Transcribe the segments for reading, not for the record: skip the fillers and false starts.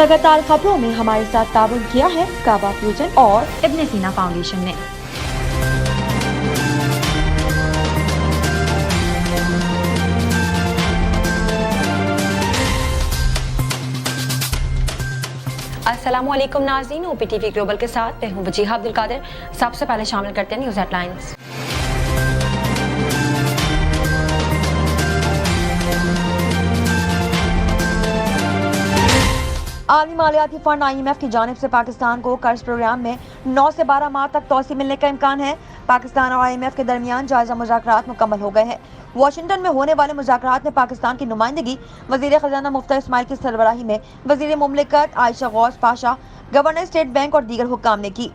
लगातार खबरों में हमारे साथ ताउन किया है काबा फ्यूजन और इब्न सीना फाउंडेशन ने। अस्सलामुअलैकुम नाज़रीन, OPTV ग्लोबल के साथ मैं हूं वजीहा अब्दुल कादिर। सबसे पहले शामिल करते हैं न्यूज़ हेडलाइंस। आलमी मालियाती फंड IMF की जानिब से पाकिस्तान को कर्ज प्रोग्राम में 9 से 12 माह तक तोसी मिलने का इम्कान है। पाकिस्तान और IMF के दरमियान जायजा मुज़ाकरात मुकम्मल हो गए हैं। वाशिंगटन में होने वाले मुज़ाकरात में पाकिस्तान की नुमाइंदगी वज़ीर ख़जाना मुफ्ती इस्माइल की सरबराही में वज़ीर मुमलिकत Ayesha Ghaus Pasha, governor State Bank और दीगर हुक्काम ने की।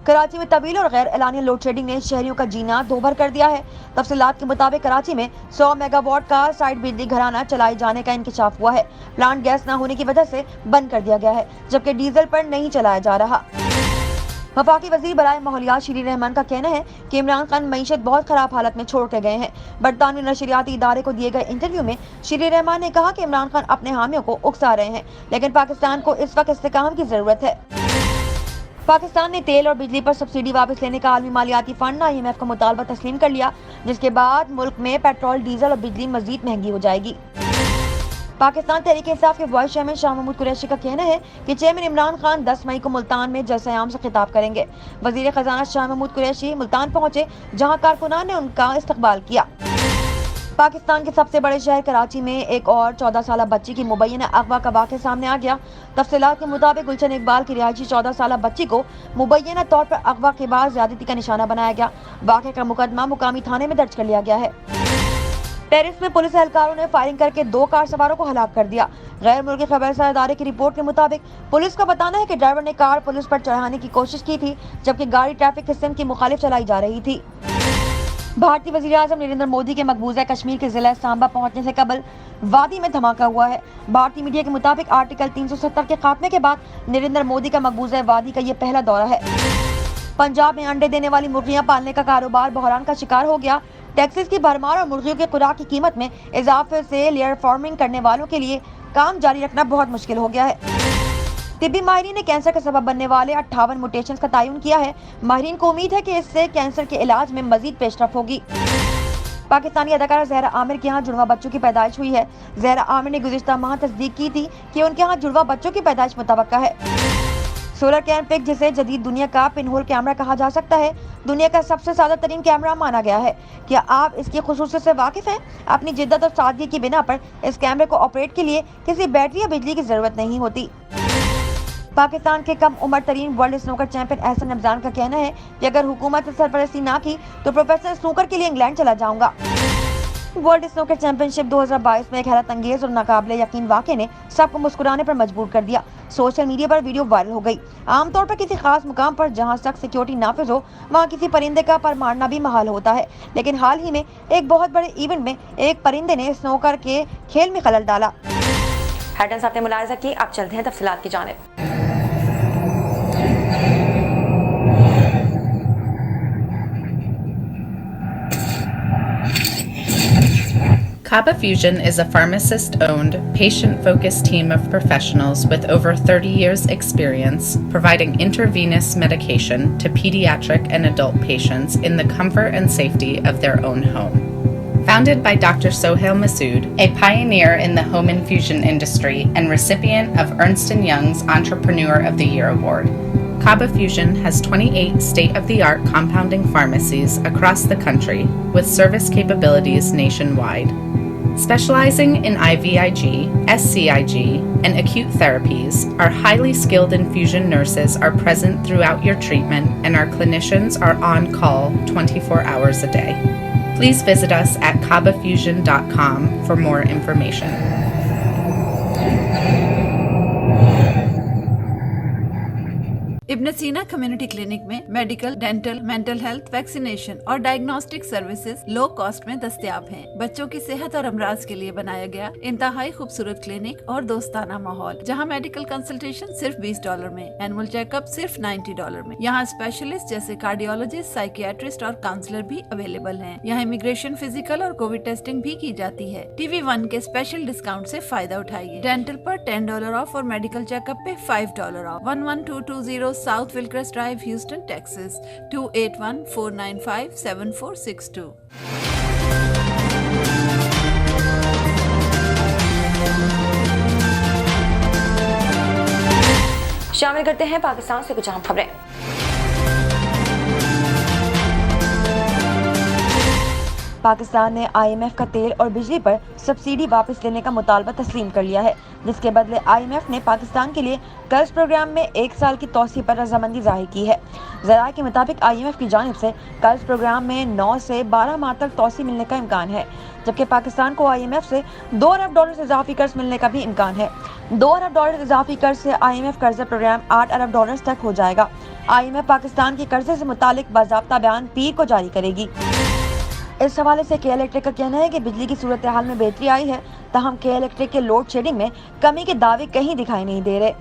कराची में तवील और गैर एलानिया लोड शेडिंग ने शहरियों का जीना दोभर कर दिया है। तफसीलात के मुताबिक कराची में 100 मेगावाट का साइड बिजली घराना चलाए जाने का इंकशाफ हुआ है। प्लांट गैस न होने की वजह से बंद कर दिया गया है, जबकि डीजल पर नहीं चलाया जा रहा। वफाकी वजीर बराए माहौलियात शरीर रहमान का कहना है कि इमरान खान मईशत बहुत खराब हालत में छोड़ के गए हैं। बरतानवी नशरियाती इदारे को दिए गए इंटरव्यू में शरीर रहमान ने कहा कि इमरान खान अपने हामियों को उकसा रहे हैं, लेकिन पाकिस्तान को इस वक्त इस्तेकाम की जरूरत है। पाकिस्तान ने तेल और बिजली पर सब्सिडी वापस लेने का आलमी मालियाती फंड IMF का मुतालबा तस्लीम कर लिया, जिसके बाद मुल्क में पेट्रोल, डीजल और बिजली मजीद महंगी हो जाएगी। पाकिस्तान तहरीक इंसाफ के वाइस चेयरमैन शाह महमूद कुरैशी का कहना है कि चेयरमैन इमरान खान 10 मई को मुल्तान में जलसे-ए-आम से खिताब करेंगे। वजीर खजाना शाह महमूद कुरैशी मुल्तान पहुंचे, जहां कारकुनान ने उनका इस्तकबाल किया। पाकिस्तान के सबसे बड़े शहर कराची में एक और 14 साल बच्ची की मुबैना अगवा का वाक़या सामने आ गया। तफसीलात के मुताबिक गुलशन इकबाल की रिहायशी 14 साल बच्ची को मुबैना तौर पर अगवा के बाद ज्यादती का निशाना बनाया गया। वाक़े का मुकदमा मुकामी थाने में दर्ज कर लिया गया है। पेरिस में पुलिस एहलकारों ने फायरिंग करके 2 कार सवारों को हलाक कर दिया। गैर मुल्की खबरसार इदारे की रिपोर्ट के मुताबिक पुलिस का बताना है कि ड्राइवर ने कार पुलिस पर चढ़ाने की कोशिश की थी, जबकि गाड़ी ट्रैफिक सिस्टम की मुखालिफ चलाई जा रही थी। भारतीय वज़ीर आज़म नरेंद्र मोदी के मकबूजा कश्मीर के जिला सांबा पहुंचने से कबल वादी में धमाका हुआ है। भारतीय मीडिया के मुताबिक आर्टिकल 370 के खात्मे के बाद नरेंद्र मोदी का मकबूजा वादी का ये पहला दौरा है। पंजाब में अंडे देने वाली मुर्गियां पालने का कारोबार बहरान का शिकार हो गया। टैक्सेस की भरमार और मुर्गियों की खुराक की कीमत में इजाफे से लेयर फार्मिंग करने वालों के लिए काम जारी रखना बहुत मुश्किल हो गया है। तिब्बी माहिरीन ने कैंसर का सबब बनने वाले 58 म्यूटेशंस का तयन किया है। माहिरीन को उम्मीद है कि इससे कैंसर के इलाज में मजीद पेशरफ होगी। पाकिस्तानी अदाकारा ज़हरा आमिर के यहाँ जुड़वा बच्चों की पैदाइश हुई है। ज़हरा आमिर ने गुज़िश्ता माह तस्दीक की थी कि उनके यहाँ जुड़वा बच्चों की पैदाइश मुतवक्का है। सोलर कैन पिक, जिसे जदीद दुनिया का पिनहोल कैमरा कहा जा सकता है, दुनिया का सबसे सादा तरीन कैमरा माना गया है। क्या आप इसकी खुसूसियत से वाकिफ हैं? अपनी जिद्दत और सादगी की बिना पर इस कैमरे को ऑपरेट के लिए किसी बैटरी या बिजली की जरूरत नहीं होती। पाकिस्तान के कम उम्र तरीन world snooker champion Ahsan Ramzan का कहना है कि अगर हुकूमत ने सरपरस्ती ना की तो प्रोफेशनल स्नूकर के लिए इंग्लैंड चला जाऊंगा। वर्ल्ड स्नूकर चैंपियनशिप 2022 में एक हैरत अंगेज और नाकाबिले यकीन वाक़े ने सबको मुस्कुराने पर मजबूर कर दिया। सोशल मीडिया पर वीडियो वायरल हो गई। आमतौर पर किसी खास मुकाम पर जहां सख्त सिक्योरिटी नाफिज हो, वहां किसी परिंदे का पर मारना भी महाल होता है, लेकिन हाल ही में एक बहुत बड़े इवेंट में एक परिंदे ने स्नूकर के खेल में खलल डाला। हेडलाइंस आपने मुलाहिजा की, अब चलते हैं तफसीलात की जानिब। Kaba Fusion is a pharmacist-owned, patient-focused team of professionals with over 30 years' experience providing intravenous medication to pediatric and adult patients in the comfort and safety of their own home. Founded by Dr. Sohail Masood, a pioneer in the home infusion industry and recipient of Ernst & Young's Entrepreneur of the Year award, Kaba Fusion has 28 state-of-the-art compounding pharmacies across the country with service capabilities nationwide. Specializing in IVIG, SCIG, and acute therapies, our highly skilled infusion nurses are present throughout your treatment and our clinicians are on call 24 hours a day. Please visit us at kabafusion.com for more information. इब्न सीना community clinic में medical, dental, mental health, vaccination और diagnostic services low cost में दस्तयाब हैं। बच्चों की सेहत और अमराज के लिए बनाया गया इंतहाई खूबसूरत क्लिनिक और दोस्ताना माहौल, जहां मेडिकल कंसल्टेशन सिर्फ $20 में, एनुअल चेकअप सिर्फ $90 में। यहाँ स्पेशलिस्ट जैसे कार्डियोलॉजिस्ट, साइकियाट्रिस्ट और काउंसलर भी अवेलेबल हैं। यहाँ इमिग्रेशन, फिजिकल और कोविड टेस्टिंग भी की जाती है। TV1 के स्पेशल डिस्काउंट से फायदा उठाइए। डेंटल पर $10 ऑफ और मेडिकल चेकअप पे $5 of. 11220 South Wilcrest Drive, Houston, Texas 281-495-7462। शामिल करते हैं पाकिस्तान से कुछ अहम खबरें। पाकिस्तान ने IMF का तेल और बिजली पर सब्सिडी वापस लेने का मुतालबा तस्लीम कर लिया है, जिसके बदले IMF ने पाकिस्तान के लिए कर्ज प्रोग्राम में 1 साल की तौसीह पर रजामंदी जाहिर की है। ज़राए के मुताबिक IMF की जानिब से कर्ज प्रोग्राम में 9 से 12 माह तक तौसीह मिलने का इम्कान है, जबकि पाकिस्तान को IMF से $2 अरब इजाफी कर्ज मिलने का भी इम्कान है। $2 अरब इजाफी कर्ज से IMF कर्जा प्रोग्राम $8 अरब तक हो जाएगा। IMF पाकिस्तान के कर्जे से मुतालिक बाज़ाब्ता बयान पीर को जारी करेगी। इस हवाले से के इलेक्ट्रिक का कहना है कि बिजली की सूरत हाल में बेहतरी आई है, ताहम के इलेक्ट्रिक के लोड शेडिंग में कमी के दावे कहीं दिखाई नहीं दे रहे।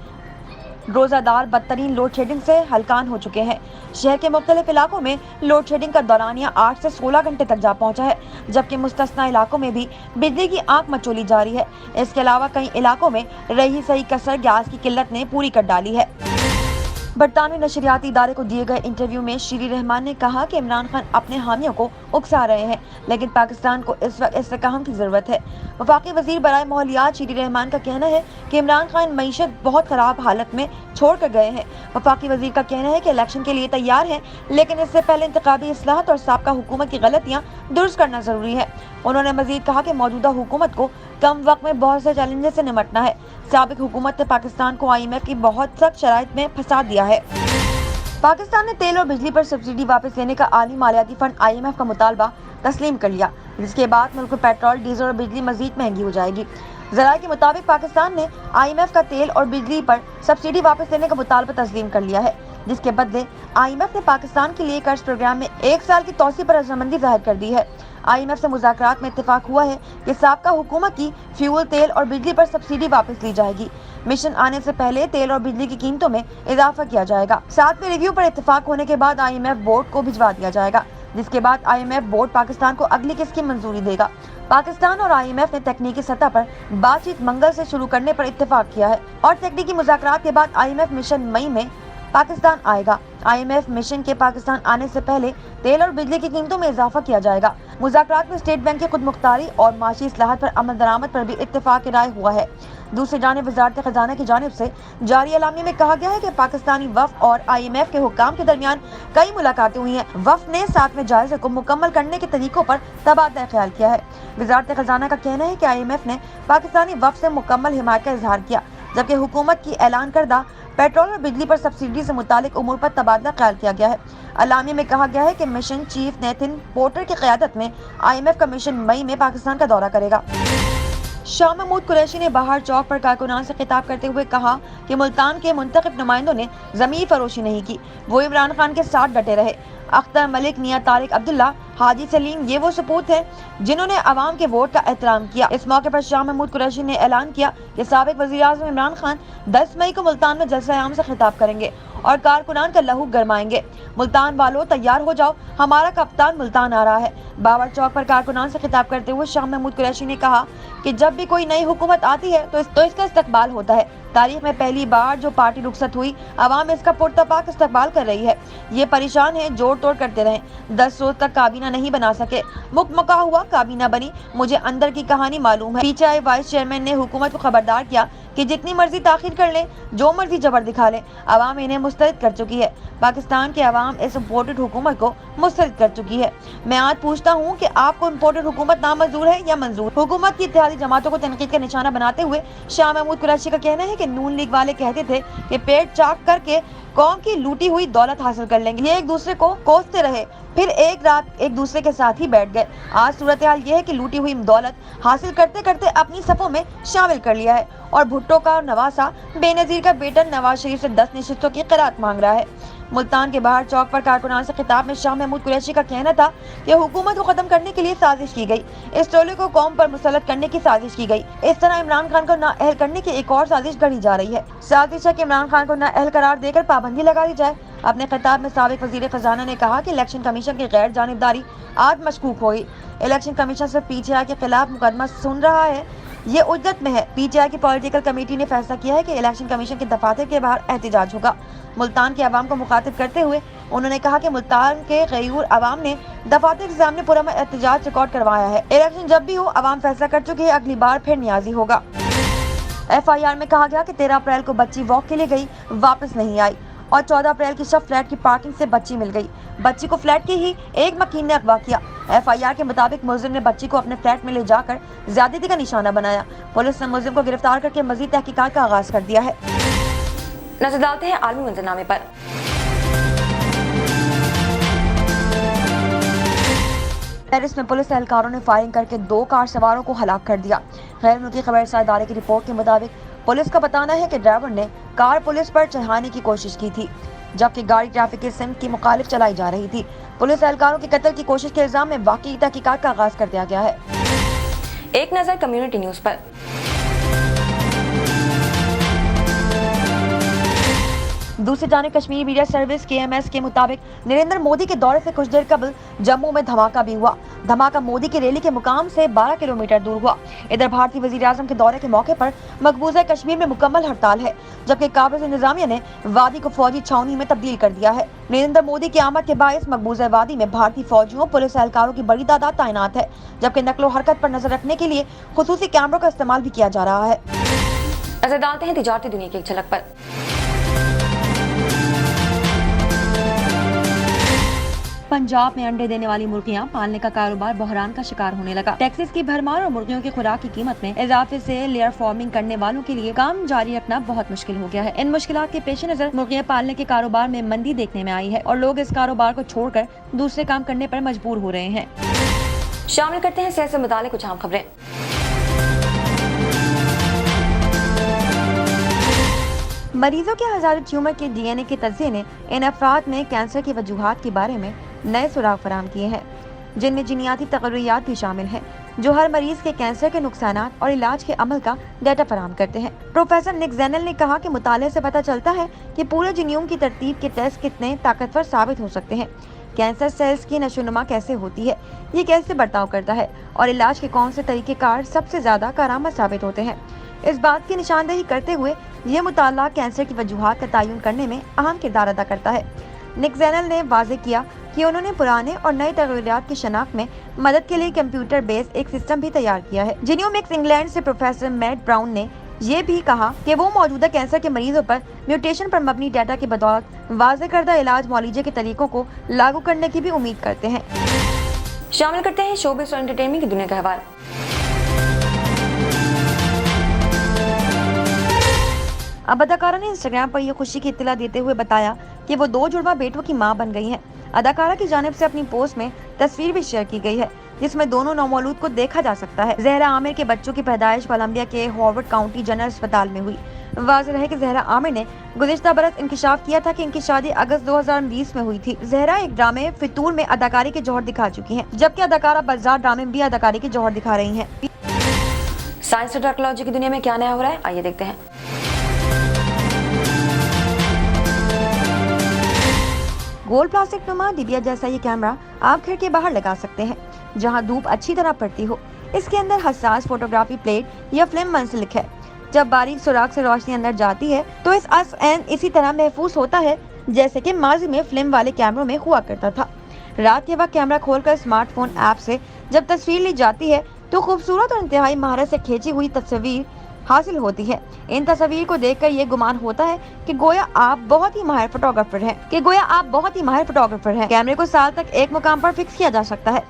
रोजादार बदतरीन लोड शेडिंग से हलकान हो चुके हैं। शहर के मुख्तलिफ इलाकों में लोड शेडिंग का दौरानिया 8 से 16 घंटे तक जा पहुंचा है, जबकि मुस्तस्ना इलाकों में भी बिजली की आंख मचोली जारी है। इसके अलावा कई इलाकों में रही सही कसर गैस की किल्लत ने पूरी कर डाली है। बरतानवी नशरियाती इदारे को दिए गए इंटरव्यू में शीरी रहमान ने कहा कि इमरान खान अपने हामियों को उकसा रहे हैं, लेकिन पाकिस्तान को इस वक्त इस्तेकाम की जरूरत है। वफाकी वजीर बराए माहौलियात शीरी रहमान का कहना है कि इमरान खान मईशत बहुत खराब हालत में छोड़ कर गए हैं। वफाकी वजीर का कहना है कि इलेक्शन के लिए तैयार हैं, लेकिन इससे पहले इंतखाबी इस्लाहत और साबका हुकूमत की गलतियाँ दुरुस्त करना जरूरी है। उन्होंने मजीद कहा कि मौजूदा हुकूमत को कम वक्त में बहुत से चैलेंजेस से निपटना है। साबिक हुकूमत ने पाकिस्तान को IMF की बहुत सख्त शराइत में फंसा दिया है। पाकिस्तान ने तेल और बिजली पर सब्सिडी वापस लेने का आली मालियाती फंड IMF का मुतालबा तस्लीम कर लिया, जिसके बाद मुल्क में पेट्रोल, डीजल और बिजली मजीद महंगी हो जाएगी। ज़राए के मुताबिक पाकिस्तान ने IMF का तेल और बिजली पर सब्सिडी वापस लेने का मुतालबा तस्लीम कर लिया है, जिसके बदले IMF ने पाकिस्तान के लिए कर्ज प्रोग्राम में 1 साल की तौसीह पर रजामंदी जाहिर कर दी है। IMF से मुज़ाकरात में इत्तेफाक हुआ है कि साबका हुकूमत की फ्यूल, तेल और बिजली पर सब्सिडी वापस ली जाएगी। मिशन आने से पहले तेल और बिजली की कीमतों में इजाफा किया जाएगा। साथ में रिव्यू पर इत्तेफाक होने के बाद IMF बोर्ड को भिजवा दिया जाएगा, जिसके बाद IMF बोर्ड पाकिस्तान को अगली किस्त की मंजूरी देगा। पाकिस्तान और IMF ने तकनीकी सतह पर बातचीत मंगल से शुरू करने पर इत्तेफाक किया है और तकनीकी मुज़ाकरात के बाद IMF मिशन मई में पाकिस्तान आएगा। IMF मिशन के पाकिस्तान आने से पहले तेल और बिजली की कीमतों में इजाफा किया जाएगा। मुज़ाकरात में स्टेट बैंक की खुद मुख्तारी और माशी इस्लाहत पर अमल दरामद पर भी इत्तेफाक राय हुआ है। दूसरी जानिब वज़ारत ख़ज़ाना की जानिब से जारी एलामी में कहा गया है कि पाकिस्तानी वफ़द और IMF के हुक्काम के दरमियान कई मुलाकातें हुई हैं। वफ़द ने 7वें जायजे को मुकम्मल करने के तरीकों पर तबादला ख्याल किया है। वज़ारत ख़ज़ाना का कहना है कि IMF ने पाकिस्तानी वफ़द से मुकम्मल हिमायत का इजहार किया, जबकि हुकूमत की ऐलान करदा पेट्रोल और बिजली पर सब्सिडी से मुतालिक उमूर पर तबादला ख्याल किया गया है। अलामी में कहा गया है कि मिशन चीफ नेथिन पोर्टर की क़यादत में IMF का मिशन मई में पाकिस्तान का दौरा करेगा। शाह महमूद कुरैशी ने बाहर चौक पर कारकुनान से खिताब करते हुए कहा कि मुल्तान के मुंतखब नुमाइंदों ने ज़मीर फरोशी नहीं की, वो इमरान खान के साथ डटे रहे। अख्तर मलिक, मियां तारिक अब्दुल्ला, हाजी सलीम ये वो सपूत हैं जिन्होंने अवाम के वोट का एहतराम किया। इस मौके पर शाह महमूद कुरैशी ने ऐलान किया कि साबिक वज़ीर आज़म इमरान खान 10 मई को मुल्तान में जलसा आम से खिताब करेंगे और कारकुनान का लहू गरमाएंगे। मुल्तान वालों तैयार हो जाओ, हमारा कप्तान मुल्तान आ रहा है। बाबर चौक पर कारकुनान से खिताब करते हुए शाह महमूद कुरैशी ने कहा कि जब भी कोई नई हुकूमत आती है तो इसका इस्तकबाल होता है। तारीख में पहली बार जो पार्टी रुखसत हुई, अवाम इसका पुरतपाक इस्तकबाल कर रही है। ये परेशान है, जोड़ तोड़ करते रहे, 10 रोज तक काबीना नहीं बना सके, मुकमका हुआ, काबीना बनी। मुझे अंदर की कहानी मालूम है। पीछे आए वाइस चेयरमैन ने हुकूमत को खबरदार किया कि जितनी मर्जी ताखीर कर लें, जो मर्जी जबर दिखा लें, अवाम इन्हें मुस्तरद कर चुकी है। पाकिस्तान के अवाम इस इम्पोर्टेड हुकूमत को मुस्तरद कर चुकी है। मैं आज पूछता हूँ कि आपको इम्पोर्टेड हुकूमत नामंजूर है या मंजूर? हुकूमत की इत्तेहादी जमातों को तनकीद का निशाना बनाते हुए शाह महमूद कुरैशी का कहना है कि कि नून लीग वाले कहते थे कि पेट चाक करके कौम की लूटी हुई दौलत हासिल कर लेंगे। ये एक दूसरे को कोसते रहे, फिर एक रात एक दूसरे के साथ ही बैठ गए। आज सूरत हाल ये है कि लूटी हुई दौलत हासिल करते करते अपनी सफों में शामिल कर लिया है और भुट्टो का नवासा बेनजीर का बेटा नवाज शरीफ से 10 नशिस्तों की क़रात मांग रहा है। मुल्तान के बाहर चौक पर कारकुनान से खिताब में शाह महमूद कुरैशी का कहना था कि हुकूमत को खत्म करने के लिए साजिश की गई, इस टोले को कौम पर मुसल्लत करने की साजिश की गई। इस तरह इमरान खान को नाअहल करने की एक और साजिश गढ़ी जा रही है। साजिश है कि इमरान खान को नाअहल करार देकर पाबंदी लगा दी जाए। अपने खिताब में साबिक वजीर खजाना ने कहा कि इलेक्शन कमीशन की गैर जानिबदारी आज मशकूक हो गई। इलेक्शन कमीशन सिर्फ पीटीआई के खिलाफ मुकदमा सुन रहा है, ये उज्जत में है। पीटीआई की पॉलिटिकल कमेटी ने फैसला किया है कि इलेक्शन कमीशन के दफातर के बाहर एहतजाज होगा। मुल्तान के अवाम को मुखातिब करते हुए उन्होंने कहा कि मुल्तान के गयूर अवाम ने दफातर के सामने पूरा एहतजाज रिकॉर्ड करवाया है। इलेक्शन जब भी हो अवाम फैसला कर चुकी है, अगली बार फिर नियाजी होगा। FIR में कहा गया कि 13 अप्रैल को बच्ची वॉक के लिए गई, वापस नहीं आई और 14 अप्रैल की शब फ्लैट की पार्किंग से बच्ची मिल गई। बच्ची को फ्लैट के ही एक मकीन ने अगवा किया। FIR के मुताबिक मुलजिम ने बच्ची को अपने फ्लैट में ले जाकर ज्यादती का निशाना बनाया। पुलिस ने मुलजिम को गिरफ्तार करके मजीद तहकीकात का आगाज कर दिया है। नजर डालते हैं आलमी मंजरनामे पर। पेरिस में पुलिस एहलकारों ने फायरिंग करके 2 कार सवारों को हलाक कर दिया। गैर मुल्की खबरसार इदारे की रिपोर्ट के मुताबिक पुलिस का बताना है कि ड्राइवर ने कार पुलिस पर चढ़ाने की कोशिश की थी, जबकि गाड़ी ट्रैफिक के सिम की मुखालिफ चलाई जा रही थी। पुलिस एहलकारों की कत्ल की कोशिश के इल्जाम में वाकई तहकीकात का आगाज कर दिया गया है। एक नजर कम्युनिटी न्यूज पर। दूसरी जानिब कश्मीर मीडिया सर्विस KMS के मुताबिक नरेंद्र मोदी के दौरे से कुछ देर कबल जम्मू में धमाका भी हुआ। धमाका मोदी की रैली के मुकाम से 12 किलोमीटर दूर हुआ। इधर भारतीय वजीर आजम के दौरे के मौके पर मकबूजा कश्मीर में मुकम्मल हड़ताल है, जबकि काबिज इंतजामिया ने वादी को फौजी छावनी में तब्दील कर दिया है। नरेंद्र मोदी की आमद के बायस मकबूजा वादी में भारतीय फौजियों पुलिस एहलकारों की बड़ी तादाद तैनात है, जबकि नकलो हरकत पर नजर रखने के लिए खुसूसी कैमरों का इस्तेमाल भी किया जा रहा है। नजर डालते हैं तिजारती दुनिया की एक झलक पर। पंजाब में अंडे देने वाली मुर्गियां पालने का कारोबार बहरान का शिकार होने लगा। टैक्सेस की भरमार और मुर्गियों की खुराक की कीमत में इजाफे से लेयर फार्मिंग करने वालों के लिए काम जारी रखना बहुत मुश्किल हो गया है। इन मुश्किलात के पेश नजर मुर्गियां पालने के कारोबार में मंदी देखने में आई है और लोग इस कारोबार को छोड़कर दूसरे काम करने पर मजबूर हो रहे हैं। शामिल करते हैं सेहत से मुताल्लिक कुछ अहम खबरें। मरीजों के हजारों ट्यूमर के DNA के तज्ज़िये ने इन अफराद में कैंसर की वजूहात के बारे में नए सुराग फराहम किए हैं, जिनमें जीनियाती तकर्रियात भी शामिल हैं, जो हर मरीज के कैंसर के नुकसानात और इलाज के अमल का डाटा फराहम करते हैं। प्रोफेसर निक ज़ैनल ने कहा कि मुताले से पता चलता है कि पूरे जीनोम की तरतीब के टेस्ट कितने ताकतवर साबित हो सकते हैं, कैंसर सेल्स की नशोनुमा कैसे होती है, ये कैसे बर्ताव करता है और इलाज के कौन से तरीक़ेकार सबसे ज्यादा कारआमद साबित होते हैं। इस बात की निशानदेही करते हुए ये मुताला कैंसर की वजूहात का तयन करने में अहम किरदार अदा करता है। निक ज़ैनल ने वाज़ेह किया कि उन्होंने पुराने और नए तगरीरात की शनाख्त में मदद के लिए कंप्यूटर बेस्ड एक सिस्टम भी तैयार किया है। जीनोमिक्स इंग्लैंड से प्रोफेसर मैट ब्राउन ने ये भी कहा कि वो मौजूदा कैंसर के मरीजों पर म्यूटेशन पर मबनी डाटा की बदौलत वाज़ेह करदा इलाज मुआलजे के तरीकों को लागू करने की भी उम्मीद करते हैं। शामिल करते हैं शोबिज़ और एंटरटेनमेंट की दुनिया का अहवाल। अब अदाकारा ने इंस्टाग्राम पर यह खुशी की इत्तला देते हुए बताया कि वो 2 जुड़वा बेटों की मां बन गई हैं। अदाकारा की जानिब से अपनी पोस्ट में तस्वीर भी शेयर की गई है, जिसमें दोनों नौमौलूद को देखा जा सकता है। ज़हरा आमिर के बच्चों की पैदाइश कोलंबिया के हॉवर्ड काउंटी जनरल अस्पताल में हुई। वाज़ेह है कि ज़हरा आमिर ने गुज़िश्ता बरस इंकिशाफ किया था कि इनकी शादी अगस्त 2020 में हुई थी। ज़हरा एक ड्रामे फितूर में अदाकारी के जौहर दिखा चुकी हैं, जबकि अदाकारा बाजार ड्रामे में भी अदाकारी के जौहर दिखा रही हैं। साइंस और टेक्नोलॉजी की दुनिया में क्या नया हो रहा है, आइए देखते हैं। गोल प्लास्टिक नुमा डिबिया जैसा ये कैमरा आप घर के बाहर लगा सकते हैं, जहां धूप अच्छी तरह पड़ती हो। इसके अंदर हसास फोटोग्राफी प्लेट या फिल्म मंसलिक है। जब बारीक सुराख से रोशनी अंदर जाती है तो इस एन इसी तरह महफूज होता है जैसे कि माजी में फिल्म वाले कैमरों में हुआ करता था। रात के वक्त कैमरा खोलकर स्मार्टफोन ऐप से जब तस्वीर ली जाती है तो खूबसूरत और इंतहाई महारत से खींची हुई तस्वीर हासिल होती है। इन तस्वीर को देखकर ये गुमान होता है कि गोया आप बहुत ही माहिर फोटोग्राफर हैं। कैमरे को साल तक एक मुकाम पर फिक्स किया जा सकता है।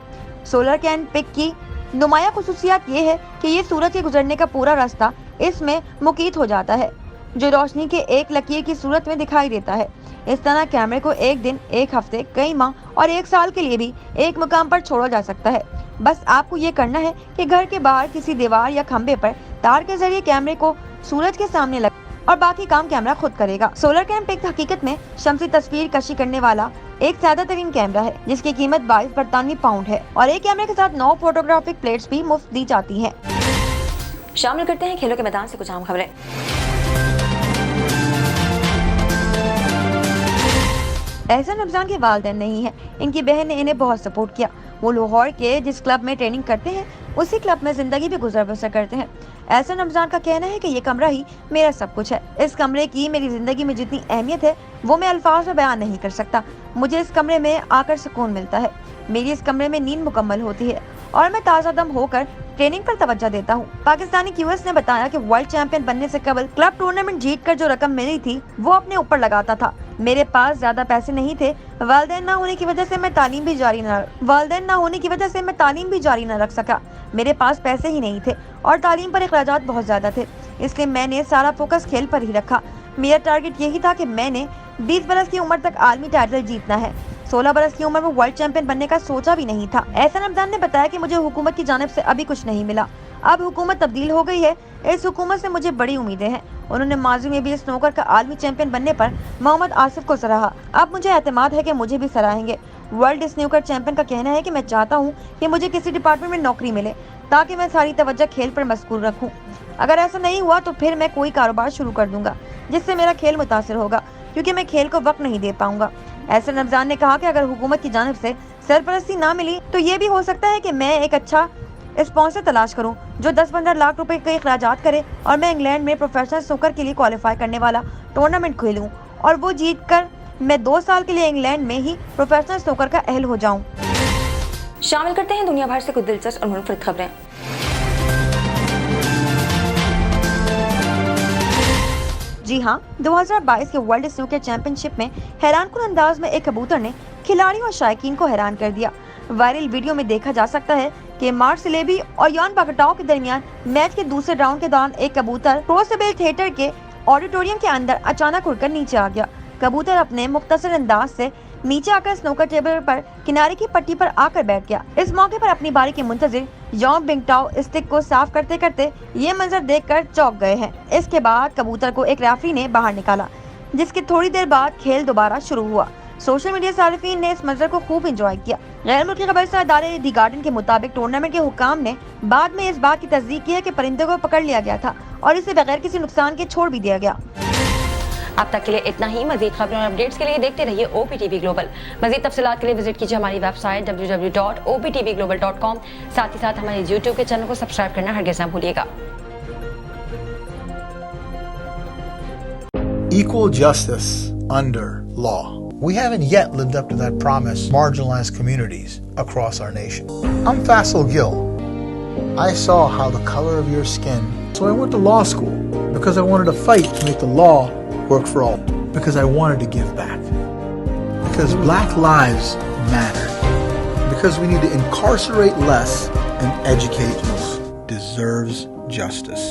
सोलर कैन पिक की नुमाया खुसूसियत ये है कि ये सूरज के गुजरने का पूरा रास्ता इसमें मुकीत हो जाता है। जो रोशनी के एक लकीर की सूरत में दिखाई देता है। इस तरह कैमरे को एक दिन, एक हफ्ते, कई माह और एक साल के लिए भी एक मुकाम पर छोड़ा जा सकता है। बस आपको ये करना है कि घर के बाहर किसी दीवार या खंबे पर तार के जरिए कैमरे को सूरज के सामने लगा और बाकी काम कैमरा खुद करेगा। सोलर कैम पिक हकीकत में शमसी तस्वीर कशी करने वाला एक सादा तरीन कैमरा है जिसकी कीमत 22 बरतानवी पाउंड है और एक कैमरे के साथ 9 फोटोग्राफिक प्लेट्स भी मुफ्त दी जाती हैं। शामिल करते हैं खेलों के मैदान से कुछ आम खबरें। एहसन रमजान के वालिदैन नहीं है, इनकी बहन ने इन्हें बहुत सपोर्ट किया। वो लाहौर के जिस क्लब में ट्रेनिंग करते हैं उसी क्लब में जिंदगी भी गुजर बसर करते हैं। एहसन रमजान का कहना है कि ये कमरा ही मेरा सब कुछ है। इस कमरे की मेरी जिंदगी में जितनी अहमियत है वो मैं अल्फाज में बयान नहीं कर सकता। मुझे इस कमरे में आकर सुकून मिलता है। मेरी इस कमरे में नींद मुकम्मल होती है और मैं ताज़ा दम होकर ट्रेनिंग पर तवज्जो देता हूँ। पाकिस्तानी क्यूएस ने बताया कि वर्ल्ड चैंपियन बनने से कबल क्लब टूर्नामेंट जीतकर जो रकम मिली थी वो अपने ऊपर लगाता था। मेरे पास ज्यादा पैसे नहीं थे। वालिदैन ना होने की वजह से मैं तालीम भी जारी न रख सका। मेरे पास पैसे ही नहीं थे और तालीम पर अखराजात बहुत ज्यादा थे, इसलिए मैंने सारा फोकस खेल पर ही रखा। मेरा टारगेट यही था कि मैंने 20 बरस की उम्र तक आलमी टाइटल जीतना है। 16 बरस की उम्र में वर्ल्ड चैंपियन बनने का सोचा भी नहीं था। एहसन रमजान ने बताया कि मुझे हुकूमत की जानिब से अभी कुछ नहीं मिला। अब हुकूमत तब्दील हो गई है। इस हुकूमत से मुझे बड़ी उम्मीदें हैं। उन्होंने माजी में भी स्नूकर का आलमी चैंपियन बनने पर मोहम्मद आसिफ को सराहा। अब मुझे एतमाद है कि मुझे भी सराहेंगे। वर्ल्ड स्नूकर चैंपियन का कहना है कि मैं चाहता हूं कि मुझे किसी डिपार्टमेंट में नौकरी मिले ताकि मैं सारी तवज्जो खेल पर मशगूल रखूं। अगर ऐसा नहीं हुआ तो फिर मैं कोई कारोबार शुरू कर दूंगा जिससे मेरा खेल मुतासिर होगा, क्योंकि मैं खेल को वक्त नहीं दे पाऊंगा। एहसन रमजान ने कहा कि अगर हुकूमत की जानिब से सरपरस्ती ना मिली तो ये भी हो सकता है कि मैं एक अच्छा स्पॉन्सर तलाश करूं जो 10-15 लाख रुपए के अखराजात करे और मैं इंग्लैंड में प्रोफेशनल स्नूकर के लिए क्वालिफाई करने वाला टूर्नामेंट खेलूं और वो जीत कर मैं 2 साल के लिए इंग्लैंड में ही प्रोफेशनल स्नूकर का अहल हो जाऊं। शामिल करते हैं दुनिया भर से कुछ दिलचस्प और मुनफरिद खबरें। जी हाँ, 2022 के वर्ल्ड स्नूकर चैंपियनशिप में हैरानकुन अंदाज में एक कबूतर ने खिलाड़ियों और शायकीन को हैरान कर दिया। वायरल वीडियो में देखा जा सकता है कि मार्क सिलेबी और यान बागटाओ के दरमियान मैच के दूसरे राउंड के दौरान एक कबूतर क्रूसिबल थिएटर के ऑडिटोरियम के अंदर अचानक उड़कर नीचे आ गया। कबूतर अपने मुख्तसर अंदाज से नीचे आकर स्नूकर टेबल पर किनारे की पट्टी पर आकर बैठ गया। इस मौके पर अपनी बारी के मुंतजिर यान बागटाओ स्टिक को साफ करते करते ये मंजर देखकर चौंक गए हैं। इसके बाद कबूतर को एक रेफरी ने बाहर निकाला, जिसके थोड़ी देर बाद खेल दोबारा शुरू हुआ। सोशल मीडिया सारिफीन ने इस मंजर को खूब एंजॉय किया। गैर मुल्की खबरसार इदारे दी गार्डन के मुताबिक टूर्नामेंट के हुक्काम ने बाद में इस बात की तस्दीक की है कि परिंदे को पकड़ लिया गया था और इसे बगैर किसी नुकसान के छोड़ भी दिया गया। अब तक के लिए इतना ही। मजीद खबरों और अपडेट्स के लिए देखते रहिए OPTV ग्लोबल। मजीद तफसीलात के लिए विजिट कीजिए हमारी वेबसाइट www.optvglobal.com। साथ ही साथ हमारे YouTube के चैनल को सब्सक्राइब करना हरगिज़ ना भूलिएगा। Equal justice under law. We haven't yet lived up to that promise to marginalized communities across our nation. I'm Faisal Gill. I saw how the color of your skin, so I went to law school because I wanted to fight to make the law work for all, because I wanted to give back, because black lives matter, because we need to incarcerate less and educate most deserves justice.